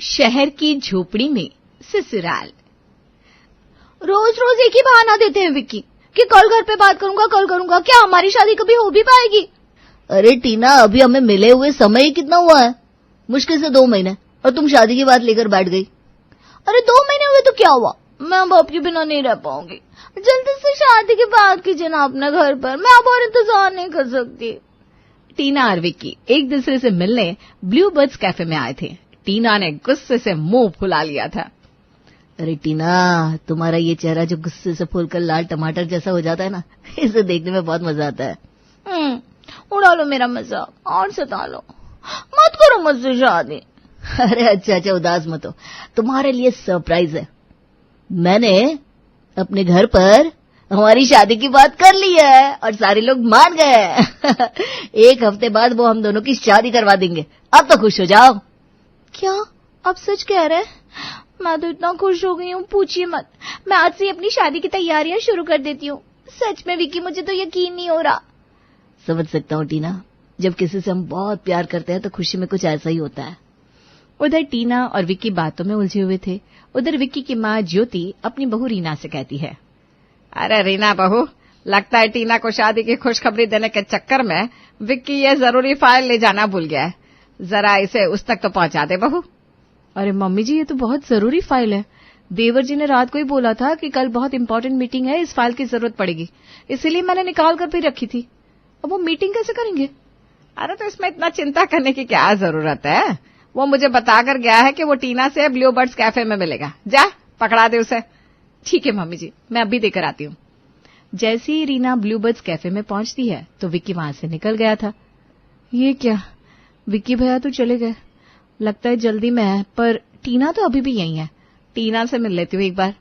शहर की झोपड़ी में ससुराल। रोज रोज एक ही बहाना देते हैं विक्की कि कल घर पे बात करूंगा, कल करूंगा। क्या हमारी शादी कभी हो भी पाएगी? अरे टीना, अभी हमें मिले हुए समय ही कितना हुआ है? मुश्किल से 2 महीने, और तुम शादी की बात लेकर बैठ गई। अरे 2 महीने हुए तो क्या हुआ? मैं अब आपके बिना नहीं रह पाऊंगी। जल्दी से शादी की बात कीजिए ना अपने घर पर, मैं अब और इंतजार नहीं कर सकती। टीना और विक्की एक दूसरे से मिलने ब्लू बर्ड्स कैफे में आए थे। टीना ने गुस्से से मुंह फुला लिया था। अरे टीना, तुम्हारा ये चेहरा जो गुस्से से फूलकर लाल टमाटर जैसा हो जाता है ना, इसे देखने में बहुत मजा आता है। उड़ा लो मेरा मजाक और सता लो, मत करो मुझसे शादी। अरे अच्छा, उदास मत हो, तुम्हारे लिए सरप्राइज है। मैंने अपने घर पर हमारी शादी की बात कर ली है और सारे लोग मान गए। 1 हफ्ते बाद वो हम दोनों की शादी करवा देंगे। अब तो खुश हो जाओ। क्या आप सच कह रहे हैं? मैं तो इतना खुश हो गई हूँ, पूछिए मत। मैं आज से अपनी शादी की तैयारियां शुरू कर देती हूँ। सच में विक्की, मुझे तो यकीन नहीं हो रहा। समझ सकता हूँ टीना, जब किसी से हम बहुत प्यार करते हैं तो खुशी में कुछ ऐसा ही होता है। उधर टीना और विक्की बातों में उलझे हुए थे। उधर विक्की की माँ ज्योति अपनी बहू रीना से कहती है, अरे रीना बहू, लगता है टीना को शादी की खुशखबरी देने के चक्कर में विक्की ये जरूरी फाइल ले जाना भूल गया है। जरा इसे उस तक तो पहुंचा दे बहू। अरे मम्मी जी, ये तो बहुत जरूरी फाइल है। देवर जी ने रात को ही बोला था कि कल बहुत इंपॉर्टेंट मीटिंग है, इस फाइल की जरूरत पड़ेगी, इसीलिए मैंने निकाल कर भी रखी थी। अब वो मीटिंग कैसे करेंगे? अरे तो इसमें इतना चिंता करने की क्या जरूरत है? वो मुझे बताकर गया है कि वो टीना से ब्लू बर्ड्स कैफे में मिलेगा। जा पकड़ा दे उसे। ठीक है मम्मी जी, मैं अभी देकर आती हूँ। जैसे ही रीना ब्लू बर्ड्स कैफे में पहुंचती है तो विक्की वहां से निकल गया था। ये क्या, विक्की भैया तो चले गए, लगता है जल्दी में है, पर टीना तो अभी भी यही है। टीना से मिल लेती हूँ एक बार,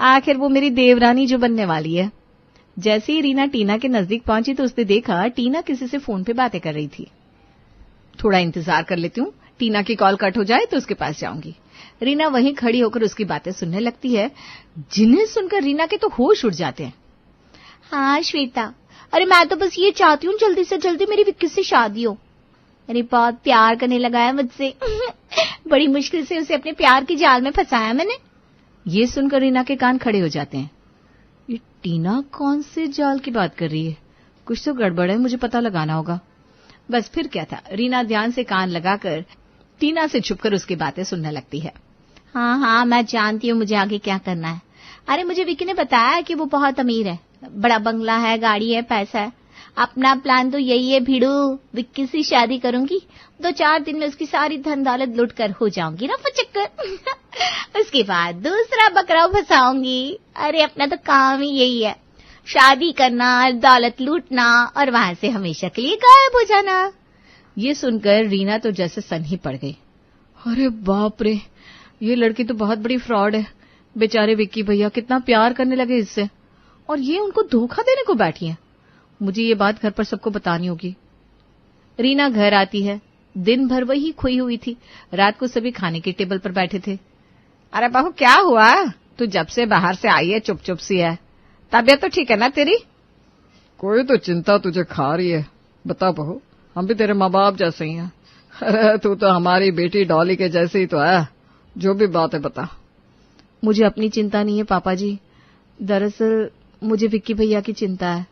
आखिर वो मेरी देवरानी जो बनने वाली है। जैसे ही रीना टीना के नजदीक पहुंची तो उसने देखा टीना किसी से फोन पे बातें कर रही थी। थोड़ा इंतजार कर लेती हूँ, टीना की कॉल कट हो जाए तो उसके पास जाऊंगी। रीना वहीं खड़ी होकर उसकी बातें सुनने लगती है, जिन्हें सुनकर रीना के तो होश उड़ जाते हैं। हाँ श्वेता, अरे मैं तो बस ये चाहती हूँ जल्दी से जल्दी मेरी विक्की से शादी हो। अरे बहुत प्यार करने लगा है मुझसे। बड़ी मुश्किल से उसे अपने प्यार की जाल में फंसाया मैंने। ये सुनकर रीना के कान खड़े हो जाते हैं। ये टीना कौन से जाल की बात कर रही है? कुछ तो गड़बड़ है, मुझे पता लगाना होगा। बस फिर क्या था, रीना ध्यान से कान लगाकर टीना से छुपकर उसकी बातें सुनने लगती है। हाँ, मैं जानती हूँ मुझे आगे क्या करना है। अरे मुझे विक्की ने बताया कि वो बहुत अमीर है, बड़ा बंगला है, गाड़ी है, पैसा है। अपना प्लान तो यही है भिड़ू, विक्की से शादी करूंगी, 2-4 दिन में उसकी सारी धन दौलत लूट कर हो जाऊंगी ना फचक्कर। उसके बाद दूसरा बकरा फंसाऊंगी। अरे अपना तो काम ही यही है, शादी करना, दौलत लूटना और वहां से हमेशा के लिए गायब हो जाना। ये सुनकर रीना तो जैसे सन ही पड़ गई। अरे बाप रे, ये लड़की तो बहुत बड़ी फ्रॉड है। बेचारे विक्की भैया कितना प्यार करने लगे इससे, और ये उनको धोखा देने को बैठी है। मुझे ये बात घर पर सबको बतानी होगी। रीना घर आती है, दिन भर वही खोई हुई थी। रात को सभी खाने के टेबल पर बैठे थे। अरे बहू क्या हुआ? तू जब से बाहर से आई है चुप चुप सी है। तबीयत तो ठीक है ना तेरी? कोई तो चिंता तुझे खा रही है। बता बहू, हम भी तेरे माँ बाप जैसे ही हैं। अरे तू तो हमारी बेटी डॉली के जैसे ही तो है। जो भी बात है बता। मुझे अपनी चिंता नहीं है पापा जी, दरअसल मुझे विक्की भैया की चिंता है।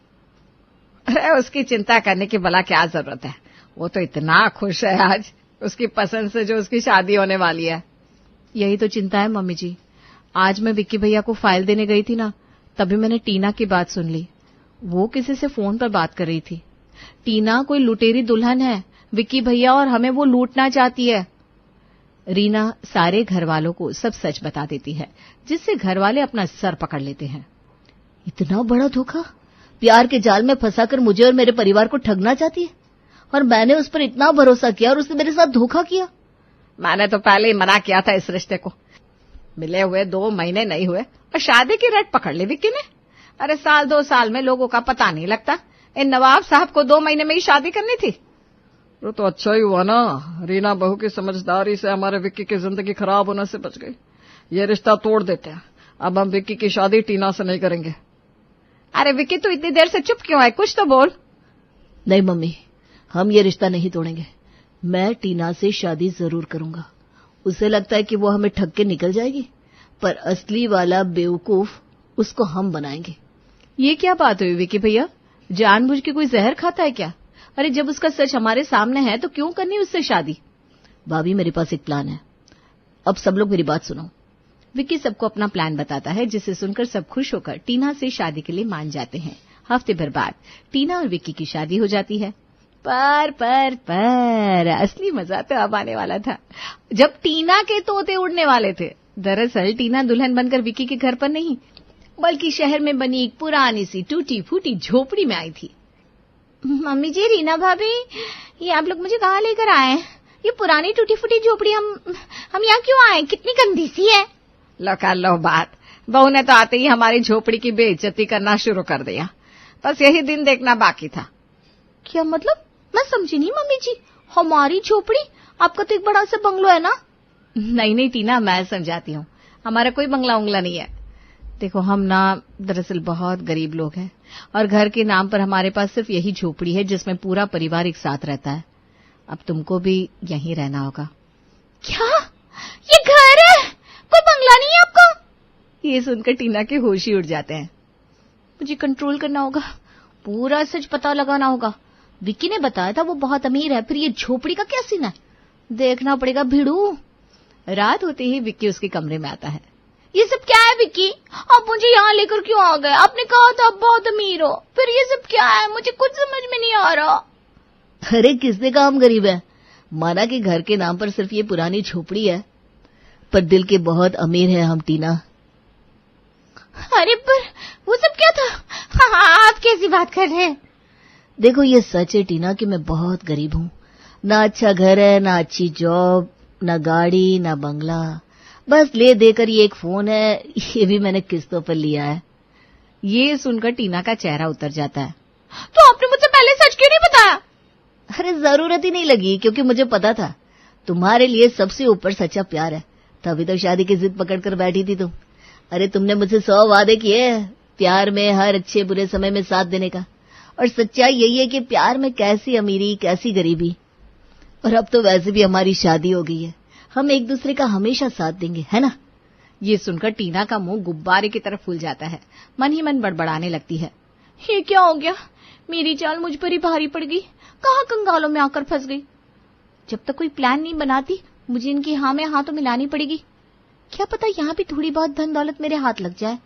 अरे उसकी चिंता करने की भला क्या जरूरत है? वो तो इतना खुश है आज उसकी पसंद से जो उसकी शादी होने वाली है। यही तो चिंता है मम्मी जी। आज मैं विक्की भैया को फाइल देने गई थी ना, तभी मैंने टीना की बात सुन ली। वो किसी से फोन पर बात कर रही थी। टीना कोई लुटेरी दुल्हन है विक्की भैया, और हमें वो लूटना चाहती है। रीना सारे घर वालों को सब सच बता देती है, जिससे घर वाले अपना सर पकड़ लेते हैं। इतना बड़ा धोखा? प्यार के जाल में फंसाकर मुझे और मेरे परिवार को ठगना चाहती है, और मैंने उस पर इतना भरोसा किया और उसने मेरे साथ धोखा किया। मैंने तो पहले ही मना किया था इस रिश्ते को। मिले हुए 2 महीने नहीं हुए और शादी की रट पकड़ ली विक्की ने। अरे 1-2 साल में लोगों का पता नहीं लगता। इन नवाब साहब को 2 महीने में ही शादी करनी थी। वो तो अच्छा ही हुआ ना, रीना बहू की समझदारी से हमारे विक्की की जिंदगी खराब होने से बच गई। ये रिश्ता तोड़ देते हैं। अब हम विक्की की शादी टीना से नहीं करेंगे। अरे विक्की तू इतनी देर से चुप क्यों है? कुछ तो बोल। नहीं मम्मी, हम ये रिश्ता नहीं तोड़ेंगे। मैं टीना से शादी जरूर करूंगा। उसे लगता है कि वो हमें ठग के निकल जाएगी, पर असली वाला बेवकूफ उसको हम बनाएंगे। ये क्या बात हुई विकी भैया? जानबूझ के कोई जहर खाता है क्या? अरे जब उसका सच हमारे सामने है तो क्यों करनी उससे शादी? भाभी मेरे पास एक प्लान है, अब सब लोग मेरी बात सुनो। विक्की सबको अपना प्लान बताता है, जिसे सुनकर सब खुश होकर टीना से शादी के लिए मान जाते हैं। हफ्ते भर बाद टीना और विक्की की शादी हो जाती है। पर असली मजा तो अब आने वाला था, जब टीना के तोते उड़ने वाले थे। दरअसल टीना दुल्हन बनकर विक्की के घर पर नहीं, बल्कि शहर में बनी एक पुरानी सी टूटी फूटी झोपड़ी में आई थी। मम्मी जी, रीना भाभी, ये आप लोग मुझे कहाँ लेकर आए हैं? ये पुरानी टूटी फूटी झोपड़ी हम यहाँ क्यों आए? कितनी गंदी सी है। लो कर लो बात, बहू ने तो आते ही हमारी झोपड़ी की बेइज्जती करना शुरू कर दिया। बस यही दिन देखना बाकी था। क्या मतलब? मैं समझी नहीं मम्मी जी। हमारी झोपड़ी? आपका तो एक बड़ा सा बंगलो है ना? नहीं टीना, मैं समझाती हूँ, हमारा कोई बंगला उंगला नहीं है। देखो हम ना दरअसल बहुत गरीब लोग हैं और घर के नाम पर हमारे पास सिर्फ यही झोपड़ी है जिसमें पूरा परिवार एक साथ रहता है। अब तुमको भी यहीं रहना होगा। क्या? ये घर है, कोई बंगला नहीं है आपका? ये सुनकर टीना के होश ही उड़ जाते हैं। मुझे कंट्रोल करना होगा, पूरा सच पता लगाना होगा। विक्की ने बताया था वो बहुत अमीर है, फिर ये झोपड़ी का क्या सीन है? देखना पड़ेगा भिड़ू। रात होते ही विक्की उसके कमरे में आता है। ये सब क्या है विक्की? आप मुझे यहाँ लेकर क्यों आ गए? आपने कहा था आप बहुत अमीर हो, फिर ये सब क्या है? मुझे कुछ समझ में नहीं आ रहा। अरे किसने कहा हम गरीब है? माना कि घर के नाम पर सिर्फ ये पुरानी झोपड़ी है, पर दिल के बहुत अमीर है हम टीना। अरे पर वो सब क्या था? हाँ, आप कैसी बात कर रहे हैं? देखो ये सच है टीना कि मैं बहुत गरीब हूँ। ना अच्छा घर है, ना अच्छी जॉब, ना गाड़ी, ना बंगला, बस ले देकर ये एक फोन है, ये भी मैंने किस्तों पर लिया है। ये सुनकर टीना का चेहरा उतर जाता है। तो आपने मुझसे पहले सच क्यों नहीं बताया? अरे जरूरत ही नहीं लगी, क्योंकि मुझे पता था तुम्हारे लिए सबसे ऊपर सच्चा प्यार है, तभी तो शादी की जिद पकड़कर बैठी थी तुम। अरे तुमने मुझसे 100 वादे किए प्यार में हर अच्छे बुरे समय में साथ देने का, और सच्चाई यही है कि प्यार में कैसी अमीरी कैसी गरीबी। और अब तो वैसे भी हमारी शादी हो गई है, हम एक दूसरे का हमेशा साथ देंगे, है ना? ये सुनकर टीना का मुंह गुब्बारे की तरफ फूल जाता है, मन ही मन बड़बड़ाने लगती है। ये क्या हो गया? मेरी चाल मुझ पर ही भारी पड़ गई, कहाँ कंगालों में आकर फंस गई। जब तक कोई प्लान नहीं बनाती मुझे इनकी हाँ में हाँ तो मिलानी पड़ेगी। क्या पता यहाँ भी थोड़ी बहुत धन दौलत मेरे हाथ लग जाए।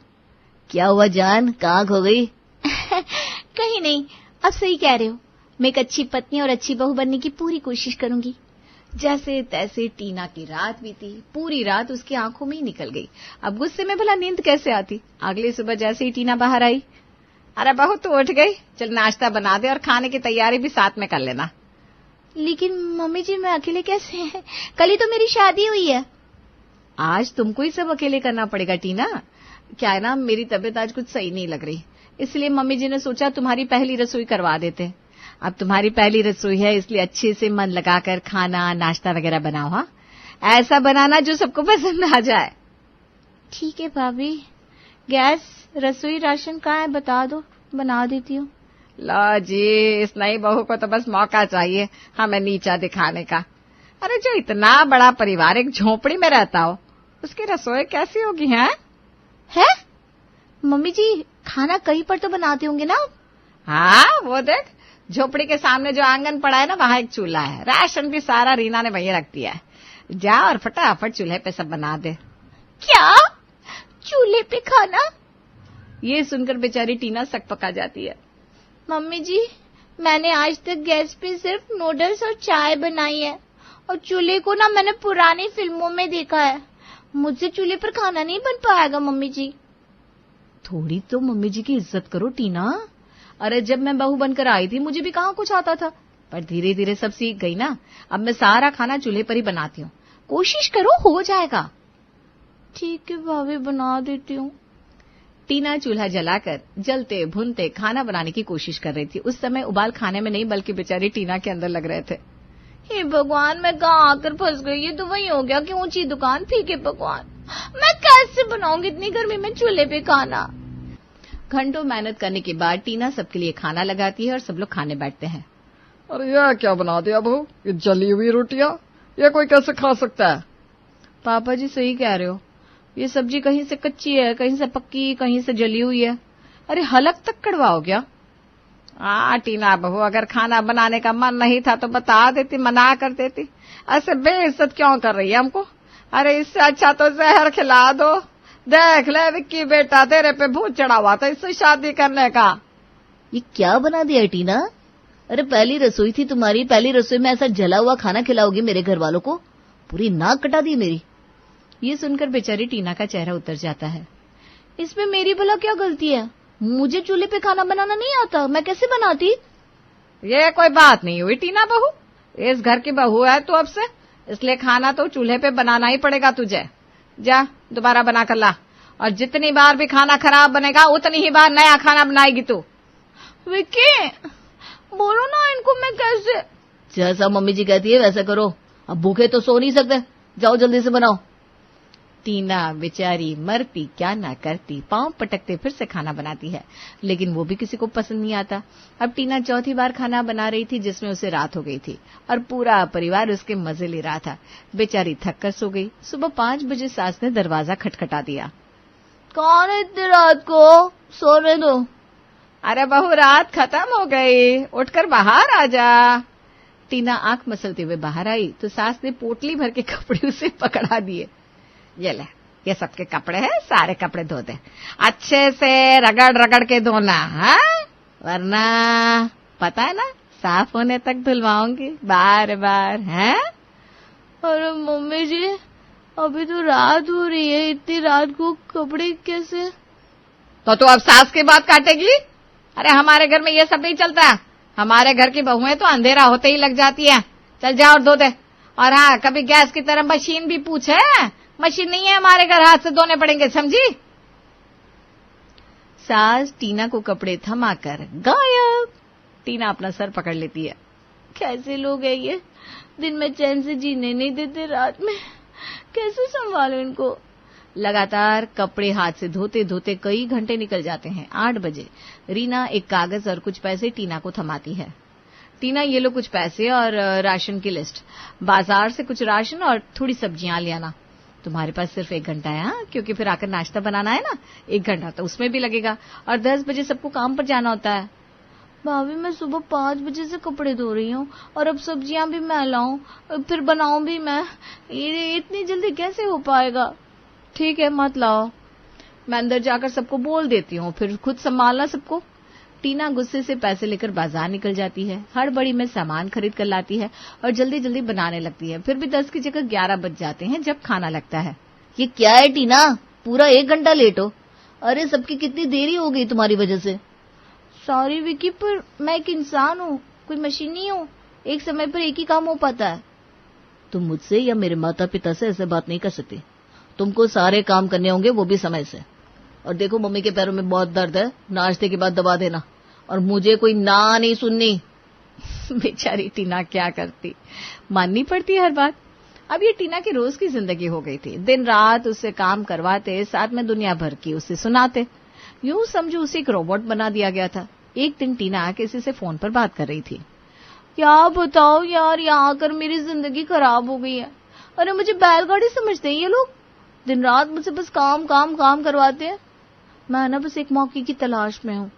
क्या हुआ जान, कहाँ खो गई? कहीं नहीं, अब सही कह रहे हो। मैं एक अच्छी पत्नी और अच्छी बहू बनने की पूरी कोशिश करूंगी। जैसे तैसे टीना की रात बीती, पूरी रात उसकी आंखों में ही निकल गई। अब गुस्से में भला नींद कैसे आती। अगली सुबह जैसे ही टीना बाहर आई, अरे बहू तू उठ गई, चल नाश्ता बना दे और खाने की तैयारी भी साथ में कर लेना। लेकिन मम्मी जी मैं अकेले कैसे हैं? कल ही तो मेरी शादी हुई है। आज तुमको ही सब अकेले करना पड़ेगा टीना। क्या है ना, मेरी तबीयत आज कुछ सही नहीं लग रही, इसलिए मम्मी जी ने सोचा तुम्हारी पहली रसोई करवा देते। अब तुम्हारी पहली रसोई है, इसलिए अच्छे से मन लगाकर खाना नाश्ता वगैरह बनाओ। हाँ, ऐसा बनाना जो सबको पसंद आ जाए। ठीक है भाभी। गैस, रसोई, राशन कहाँ है बता दो, बना देती हूँ। लो जी, इस नई बहू को तो बस मौका चाहिए हमें नीचा दिखाने का। अरे जो इतना बड़ा परिवार एक झोपड़ी में रहता हो, उसकी रसोई कैसी होगी? है मम्मी जी, खाना कहीं पर तो बनाते होंगे ना? हाँ, वो देख झोपड़ी के सामने जो आंगन पड़ा है ना, वहां एक चूल्हा है। राशन भी सारा रीना ने वहीं रख दिया है। जा और फटाफट चूल्हे पे सब बना दे। क्या? चूल्हे पे खाना? ये सुनकर बेचारी टीना सक पका जाती है। मम्मी जी, मैंने आज तक गैस पे सिर्फ नूडल्स और चाय बनाई है, और चूल्हे को ना मैंने पुरानी फिल्मों में देखा है। मुझसे चूल्हे पर खाना नहीं बन पाएगा मम्मी जी। थोड़ी तो मम्मी जी की इज्जत करो टीना। अरे जब मैं बहू बनकर आई थी मुझे भी कहाँ कुछ आता था, पर धीरे धीरे सब सीख गई ना। अब मैं सारा खाना चूल्हे पर ही बनाती हूँ, कोशिश करो हो जाएगा। ठीक है भाभी, बना देती हूँ। टीना चूल्हा जलाकर जलते भुनते खाना बनाने की कोशिश कर रही थी। उस समय उबाल खाने में नहीं बल्कि बेचारी टीना के अंदर लग रहे थे। हे भगवान, मैं कहाँ आकर फंस गई। ये तो वही हो गया कि ऊंची दुकान फीके पकवान। मैं कैसे बनाऊंगी इतनी गर्मी में चूल्हे पे खाना? घंटों मेहनत करने के बाद टीना सबके लिए खाना लगाती है और सब लोग खाने बैठते हैं। अरे यह क्या बना दिया बहू, ये जली हुई रोटियां, ये कोई कैसे खा सकता है? पापा जी सही कह रहे हो, ये सब्जी कहीं से कच्ची है, कहीं से पक्की, कहीं से जली हुई है। अरे हलक तक कड़वाओ क्या? टीना बहू, अगर खाना बनाने का मन नहीं था तो बता देती, मना कर देती। ऐसे बेइज्जत क्यों कर रही है हमको? अरे इससे अच्छा तो जहर खिला दो। देख ले विक्की बेटा, तेरे पे भूत चढ़ा हुआ था इससे शादी करने का। ये क्या बना दिया टीना? अरे पहली रसोई थी तुम्हारी, पहली रसोई में ऐसा जला हुआ खाना खिलाओगी मेरे घर वालों को? पूरी नाक कटा दी मेरी। ये सुनकर बेचारी टीना का चेहरा उतर जाता है। इसमें मेरी भला क्या गलती है? मुझे चूल्हे पे खाना बनाना नहीं आता, मैं कैसे बनाती? ये कोई बात नहीं हुई टीना बहू, इस घर की बहू है तू अब से, इसलिए खाना तो चूल्हे पे बनाना ही पड़ेगा तुझे। जा दोबारा बना कर ला, और जितनी बार भी खाना खराब बनेगा उतनी ही बार नया खाना बनाएगी तू। विक्की बोलो ना इनको, मैं कैसे? जैसा मम्मी जी कहती है वैसा करो, अब भूखे तो सो नहीं सकते, जाओ जल्दी से बनाओ। टीना बेचारी मरती क्या ना करती, पांव पटकते फिर से खाना बनाती है, लेकिन वो भी किसी को पसंद नहीं आता। अब टीना चौथी बार खाना बना रही थी जिसमें उसे रात हो गई थी और पूरा परिवार उसके मजे ले रहा था। बेचारी थक कर सो गई। सुबह 5 बजे सास ने दरवाजा खटखटा दिया। कौन है इतनी रात को? सोने दो। अरे बहू रात खत्म हो गई, उठकर बाहर आ जा। टीना आंख मसलते हुए बाहर आई तो सास ने पोटली भर के कपड़े उसे पकड़ा दिए। ये ले, ये सबके कपड़े हैं, सारे कपड़े धो दे, अच्छे से रगड़ रगड़ के धोना, हाँ? वरना पता है ना, साफ होने तक धुलवाऊंगी बार बार, हैं? अरे मम्मी जी अभी तो रात हो रही है, इतनी रात को कपड़े कैसे? तो तू अब सास की बात काटेगी? अरे हमारे घर में ये सब नहीं चलता, हमारे घर की बहुएं तो अंधेरा होते ही लग जाती है। चल जा और धो दे। और हाँ, कभी गैस की तरह मशीन भी पूछे, मशीन नहीं है हमारे घर, हाथ से धोने पड़ेंगे, समझी? सास टीना को कपड़े थमाकर गायब। टीना अपना सर पकड़ लेती है। कैसे लोग हैं ये, दिन में चैन से जीने नहीं देते, रात में कैसे संभालो इनको? लगातार कपड़े हाथ से धोते धोते कई घंटे निकल जाते हैं। 8 बजे रीना एक कागज और कुछ पैसे टीना को थमाती है। टीना, ये लो कुछ पैसे और राशन की लिस्ट, बाजार से कुछ राशन और थोड़ी सब्जियां ले आना। तुम्हारे पास सिर्फ 1 घंटा है, हाँ? क्योंकि फिर आकर नाश्ता बनाना है ना, 1 घंटा तो उसमें भी लगेगा, और 10 बजे सबको काम पर जाना होता है। भाभी मैं सुबह 5 बजे से कपड़े धो रही हूँ और अब सब्जियां भी मैं लाऊं, फिर बनाऊं भी मैं, ये इतनी जल्दी कैसे हो पाएगा? ठीक है मत लाओ, मैं अंदर जाकर सबको बोल देती हूँ, फिर खुद संभालना सबको। टीना गुस्से से पैसे लेकर बाजार निकल जाती है, हड़बड़ी में सामान खरीद कर लाती है और जल्दी जल्दी बनाने लगती है। फिर भी 10 की जगह 11 बज जाते हैं जब खाना लगता है। ये क्या है टीना, पूरा 1 घंटा लेट हो? अरे सबकी कितनी देरी हो गई तुम्हारी वजह से। सॉरी विकी, पर मैं एक इंसान हूँ, कोई मशीन नहीं हूँ, एक समय पर एक ही काम हो पाता है। तुम मुझसे या मेरे माता पिता से ऐसे बात नहीं कर सकती, तुमको सारे काम करने होंगे, वो भी समय से। और देखो मम्मी के पैरों में बहुत दर्द है, नाश्ते के बाद दबा देना, और मुझे कोई ना नहीं सुननी। बेचारी टीना क्या करती, माननी पड़ती है हर बात। अब ये टीना की रोज की जिंदगी हो गई थी, दिन रात उससे काम करवाते, साथ में दुनिया भर की उसे सुनाते, यूं समझो उसे एक रोबोट बना दिया गया था। एक दिन टीना किसी से फोन पर बात कर रही थी। क्या बताओ यार, यहाँ आकर मेरी जिंदगी खराब हो गई है। अरे मुझे बैलगाड़ी समझते हैं ये लोग, दिन रात मुझसे बस काम काम काम करवाते हैं। मैं ना बस एक मौके की तलाश में हूँ,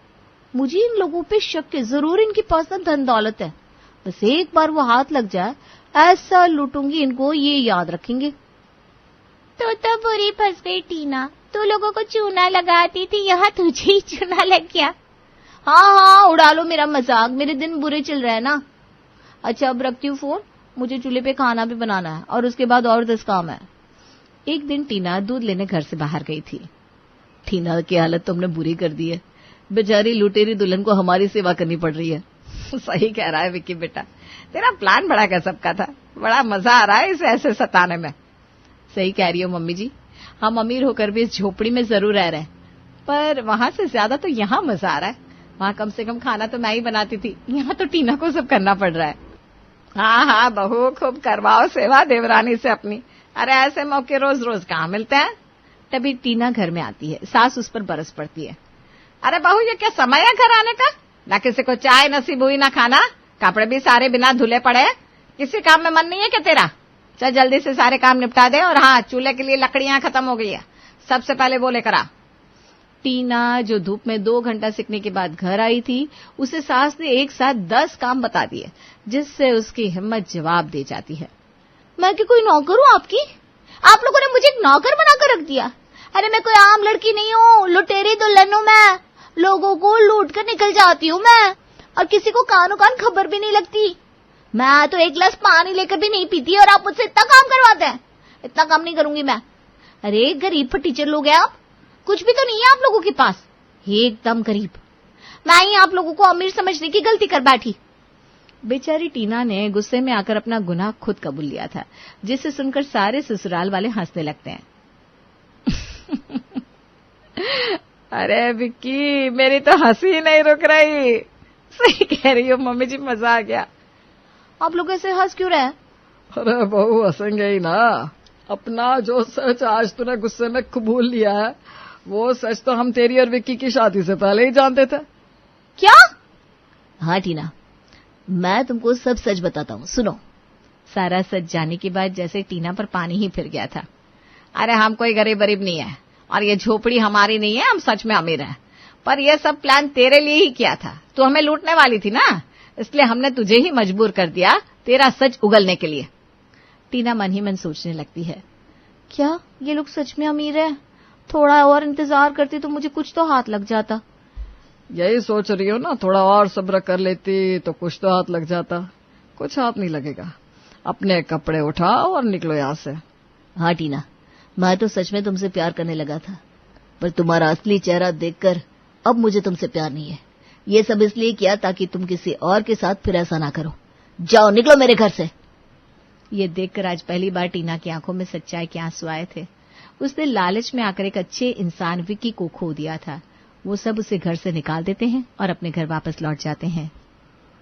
मुझे इन लोगों पे शक है, जरूर इनके पास ना धन दौलत है, बस एक बार वो हाथ लग जाए ऐसा लूटूंगी इनको, ये याद रखेंगे। तो बुरी फंस गई टीना, तू लोगों को चूना लगाती थी, यहाँ तुझे ही चूना लग गया। हाँ हाँ उड़ा लो मेरा मजाक, मेरे दिन बुरे चल रहे हैं ना। अच्छा अब रखती हूँ फोन, मुझे चूल्हे पे खाना भी बनाना है और उसके बाद और 10 काम है। एक दिन टीना दूध लेने घर से बाहर गई थी। टीना की हालत तुमने बुरी कर दी है, बेचारी लुटेरी दुल्हन को हमारी सेवा करनी पड़ रही है। सही कह रहा है विक्की बेटा, तेरा प्लान बड़ा गजब का था, बड़ा मजा आ रहा है इसे ऐसे सताने में। सही कह रही हो मम्मी जी, हम अमीर होकर भी इस झोपड़ी में जरूर रह रहे हैं, पर वहां से ज्यादा तो यहाँ मजा आ रहा है। वहां कम से कम खाना तो मैं ही बनाती थी, यहाँ तो टीना को सब करना पड़ रहा है। हाँ हाँ बहू, खूब करवाओ सेवा देवरानी से अपनी, अरे ऐसे मौके रोज रोज कहाँ मिलते हैं। तभी टीना घर में आती है, सास उस पर बरस पड़ती है। अरे बहू ये क्या समय है घर आने का, ना किसी को चाय नसीब हुई ना खाना, कपड़े भी सारे बिना धुले पड़े, किसी काम में मन नहीं है क्या तेरा? चल जल्दी से सारे काम निपटा दे, और हाँ, चूल्हे के लिए लकड़ियां खत्म हो गई है, सबसे पहले वो लेकर आ। टीना जो धूप में 2 घंटा सीखने के बाद घर आई थी, उसे सास ने एक साथ 10 काम बता दिए, जिससे उसकी हिम्मत जवाब दे जाती है। मैं कि कोई नौकर हूँ आपकी? आप लोगों ने मुझे एक नौकर बनाकर रख दिया। अरे मैं कोई आम लड़की नहीं हूँ, लुटेरी दुल्हन हूँ मैं। लोगों को लूट कर निकल जाती हूँ मैं, और किसी को कानों कान खबर भी नहीं लगती। मैं तो एक गिलास पानी लेकर भी नहीं पीती, और आप मुझसे इतना काम करवाते हैं। इतना काम नहीं करूंगी मैं। अरे गरीब फटीचर लोग हैं आप, कुछ भी तो नहीं है आप लोगों के पास, एकदम गरीब। मैं ही आप लोगों को अमीर समझने की गलती कर बैठी। बेचारी टीना ने गुस्से में आकर अपना गुनाह खुद कबूल लिया था, जिसे सुनकर सारे ससुराल वाले हंसने लगते हैं। अरे विक्की, मेरी तो हंसी नहीं रुक रही। सही कह रही हो मम्मी जी, मजा आ गया। आप लोग ऐसे हंस क्यों रहे? अरे बहू, हंसेंगे ही ना। अपना जो सच आज तूने गुस्से में कबूल लिया है, वो सच तो हम तेरी और विक्की की शादी से पहले ही जानते थे। क्या? हाँ टीना, मैं तुमको सब सच बताता हूँ, सुनो। सारा सच जाने के बाद जैसे टीना पर पानी ही फिर गया था। अरे हम कोई गरीब नहीं है, और ये झोपड़ी हमारी नहीं है, हम सच में अमीर हैं। पर ये सब प्लान तेरे लिए ही किया था, तू हमें लूटने वाली थी ना, इसलिए हमने तुझे ही मजबूर कर दिया तेरा सच उगलने के लिए। टीना मन ही मन सोचने लगती है, क्या ये लोग सच में अमीर है? थोड़ा और इंतजार करती तो मुझे कुछ तो हाथ लग जाता। यही सोच रही हो ना, थोड़ा और सब्र कर लेती तो कुछ तो हाथ लग जाता। कुछ हाथ नहीं लगेगा, अपने कपड़े उठाओ और निकलो यहाँ से। हाँ टीना, मैं तो सच में तुमसे प्यार करने लगा था, पर तुम्हारा असली चेहरा देखकर अब मुझे तुमसे प्यार नहीं है। ये सब इसलिए किया ताकि तुम किसी और के साथ फिर ऐसा ना करो। जाओ, निकलो मेरे घर से। ये देखकर आज पहली बार टीना की आंखों में सच्चाई के आंसू आए थे। उसने लालच में आकर एक अच्छे इंसान विक्की को खो दिया था। वो सब उसे घर से निकाल देते हैं और अपने घर वापस लौट जाते हैं।